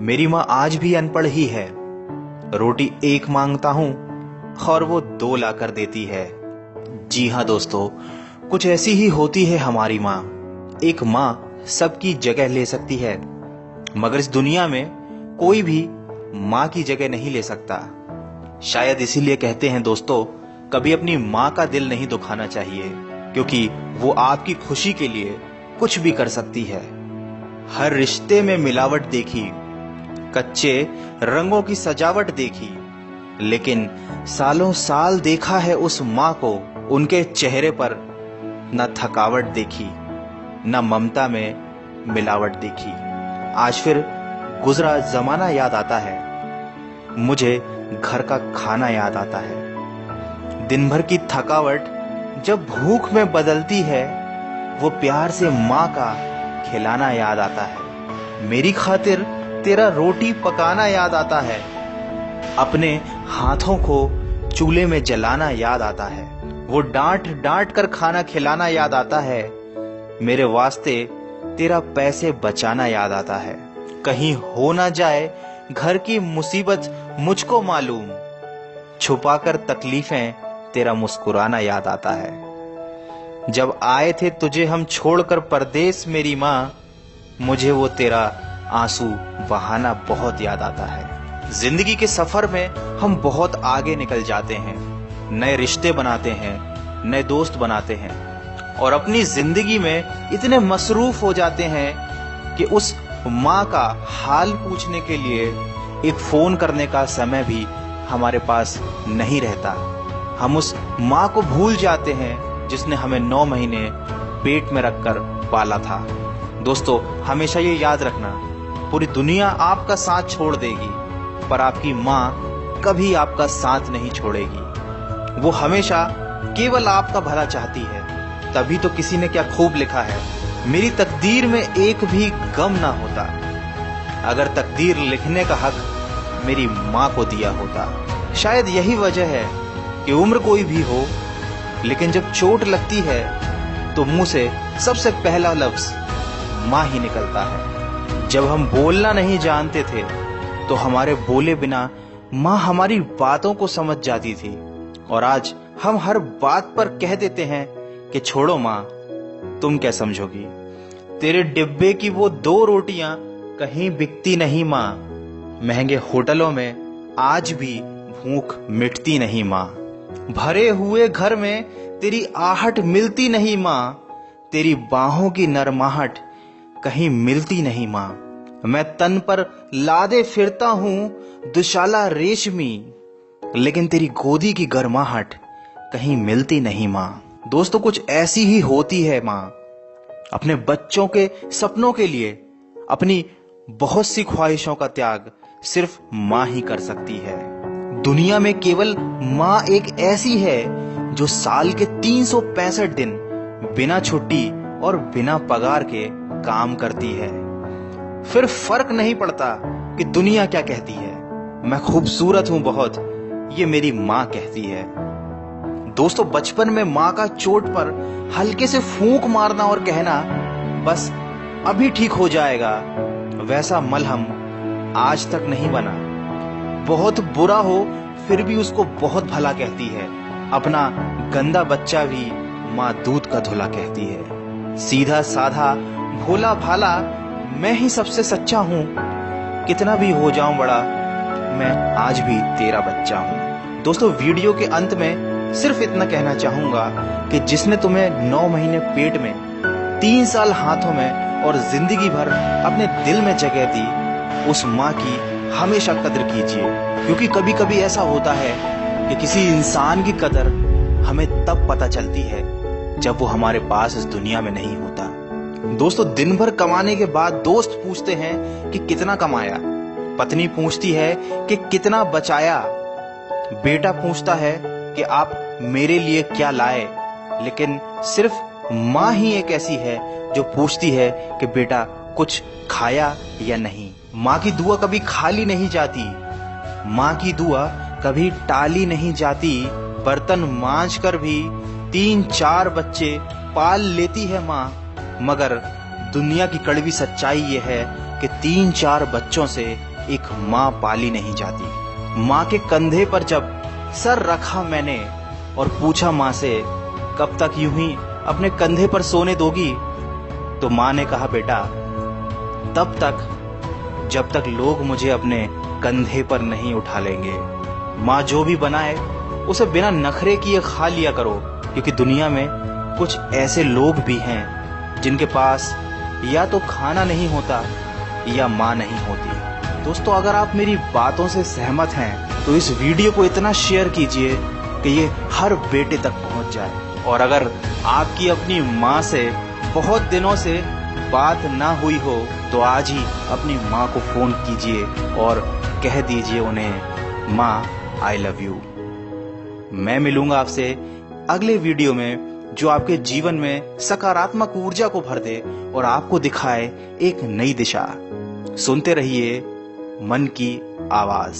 मेरी माँ आज भी अनपढ़ ही है। रोटी एक मांगता हूं और वो दो लाकर देती है। जी हाँ दोस्तों, कुछ ऐसी ही होती है हमारी माँ। एक माँ सबकी जगह ले सकती है, मगर इस दुनिया में कोई भी माँ की जगह नहीं ले सकता। शायद इसीलिए कहते हैं दोस्तों, कभी अपनी माँ का दिल नहीं दुखाना चाहिए, क्योंकि वो आपकी खुशी के लिए कुछ भी कर सकती है। हर रिश्ते में मिलावट देखी, कच्चे रंगों की सजावट देखी, लेकिन सालों साल देखा है उस माँ को, उनके चेहरे पर न थकावट देखी, न ममता में मिलावट देखी। आज फिर गुजरा जमाना याद आता है, मुझे घर का खाना याद आता है। दिन भर की थकावट जब भूख में बदलती है, वो प्यार से माँ का खिलाना याद आता है। मेरी खातिर तेरा रोटी पकाना याद आता है, अपने हाथों को चूल्हे में जलाना याद आता है। वो डांट डांट कर खाना खिलाना याद आता है, मेरे वास्ते तेरा पैसे बचाना याद आता है। कहीं हो ना जाए घर की मुसीबत मुझको मालूम, छुपाकर तकलीफें तेरा मुस्कुराना याद आता है। जब आए थे तुझे हम छोड़कर परदेस मेरी माँ, मुझे वो तेरा आंसू बहाना बहुत याद आता है। जिंदगी के सफर में हम बहुत आगे निकल जाते हैं, नए रिश्ते बनाते हैं, नए दोस्त बनाते हैं और अपनी जिंदगी में इतने मसरूफ हो जाते हैं कि उस माँ का हाल पूछने के लिए एक फोन करने का समय भी हमारे पास नहीं रहता। हम उस माँ को भूल जाते हैं जिसने हमें 9 महीने पेट में रखकर पाला था। दोस्तों, हमेशा ये याद रखना, पूरी दुनिया आपका साथ छोड़ देगी, पर आपकी माँ कभी आपका साथ नहीं छोड़ेगी। वो हमेशा केवल आपका भला चाहती है। तभी तो किसी ने क्या खूब लिखा है, मेरी तकदीर में एक भी गम ना होता, अगर तकदीर लिखने का हक मेरी माँ को दिया होता। शायद यही वजह है कि उम्र कोई भी हो, लेकिन जब चोट लगती है तो मुंह से सबसे पहला लफ्ज माँ ही निकलता है। जब हम बोलना नहीं जानते थे तो हमारे बोले बिना माँ हमारी बातों को समझ जाती थी, और आज हम हर बात पर कह देते हैं कि छोड़ो माँ, तुम क्या समझोगी। तेरे डिब्बे की वो 2 रोटियां कहीं बिकती नहीं माँ, महंगे होटलों में आज भी भूख मिटती नहीं माँ। भरे हुए घर में तेरी आहट मिलती नहीं माँ, तेरी बाहों की नरमाहट कहीं मिलती नहीं माँ। मैं तन पर लादे फिरता हूँ दुशाला रेशमी, लेकिन तेरी गोदी की गर्माहट कहीं मिलती नहीं माँ। दोस्तों, कुछ ऐसी ही होती है माँ। अपने बच्चों के सपनों के लिए अपनी बहुत सी ख्वाहिशों का त्याग सिर्फ माँ ही कर सकती है। दुनिया में केवल माँ एक ऐसी है जो साल के 365 दिन बिना छुट्टी और बिना पगार के काम करती है। फिर फर्क नहीं पड़ता कि दुनिया क्या कहती है, मैं खूबसूरत हूं बहुत, ये मेरी माँ कहती है। दोस्तों, बचपन में माँ का चोट पर हल्के से फूंक मारना और कहना बस अभी ठीक हो जाएगा, वैसा मलहम आज तक नहीं बना। बहुत बुरा हो फिर भी उसको बहुत भला कहती है। अपना गंदा बच्चा भी माँ दूध का धुला कहती है। सीधा साधा भोला भाला मैं ही सबसे सच्चा हूँ, कितना भी हो जाऊं बड़ा, मैं आज भी तेरा बच्चा हूँ। दोस्तों, वीडियो के अंत में सिर्फ इतना कहना चाहूंगा कि जिसने तुम्हें 9 महीने पेट में, 3 साल हाथों में और जिंदगी भर अपने दिल में जगह दी, उस माँ की हमेशा कदर कीजिए, क्योंकि कभी कभी ऐसा होता है कि किसी इंसान की कदर हमें तब पता चलती है जब वो हमारे पास इस दुनिया में नहीं होता। दोस्तों, दिन भर कमाने के बाद दोस्त पूछते हैं कि कितना कमाया, पत्नी पूछती है कि कितना बचाया, बेटा पूछता है कि आप मेरे लिए क्या लाए, लेकिन सिर्फ माँ ही एक ऐसी है जो पूछती है कि बेटा कुछ खाया या नहीं। माँ की दुआ कभी खाली नहीं जाती, माँ की दुआ कभी टाली नहीं जाती। बर्तन मांज कर भी 3-4 बच्चे पाल लेती है माँ, मगर दुनिया की कड़वी सच्चाई ये है कि 3-4 बच्चों से एक माँ पाली नहीं जाती। माँ के कंधे पर जब सर रखा मैंने और पूछा माँ से कब तक यूं ही अपने कंधे पर सोने दोगी, तो माँ ने कहा बेटा तब तक जब तक लोग मुझे अपने कंधे पर नहीं उठा लेंगे। माँ जो भी बनाए उसे बिना नखरे किए खा लिया करो, क्योंकि दुनिया में कुछ ऐसे लोग भी हैं जिनके पास या तो खाना नहीं होता या माँ नहीं होती। दोस्तों, अगर आप मेरी बातों से सहमत हैं तो इस वीडियो को इतना शेयर कीजिए कि ये हर बेटे तक पहुंच जाए। और अगर आपकी अपनी माँ से बहुत दिनों से बात ना हुई हो तो आज ही अपनी माँ को फोन कीजिए और कह दीजिए उन्हें माँ आई लव यू। मैं मिलूंगा आपसे अगले वीडियो में जो आपके जीवन में सकारात्मक ऊर्जा को भर दे और आपको दिखाए एक नई दिशा। सुनते रहिए मन की आवाज।